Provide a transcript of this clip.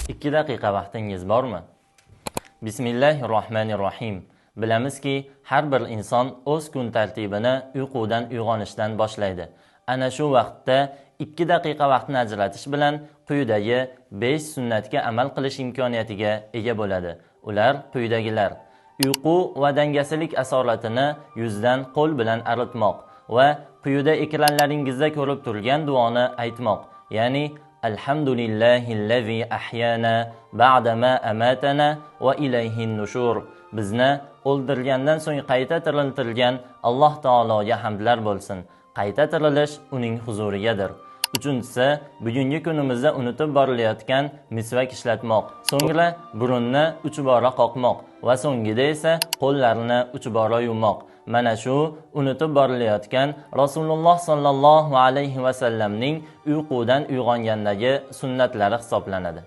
2 daqiqa vaqtingiz bormi? Bismillahirrohmanirrohim. Bilamizki, har bir inson o'z kun tartibini uyqudan uyg'onishdan boshlaydi. Ana shu vaqtda 2 daqiqa vaqtni ajratish bilan quyidagi 5 sunnatga amal qilish imkoniyatiga ega bo'ladi. Ular quyidagilar: uyqu va dangasilik asoratini yuzdan qo'l bilan aritmoq va quyida ekranlaringizda ko'rib turgan duoni aytmoq. Ya'ni Alhamdulillahillazi ahyana ba'dama amatana va ilayhin nushur. Bizni o'ldirgandan so'ng qayta tiriltirgan Alloh taologa hamdlar bo'lsin. Qayta tirilish uning huzurigadir. Uchinchisi, bugungi kunimizda unutib borilayotgan misvak ishlatmoq. So'ngra burunni 3 bora qoqmoq va so'ngida esa qo'llarni 3 bora yuvmoq. Mana shu unutib borilayotgan Rasululloh sallallohu alayhi va sallamning uyqudan uyg'ongandagi sunnatlari hisoblanadi.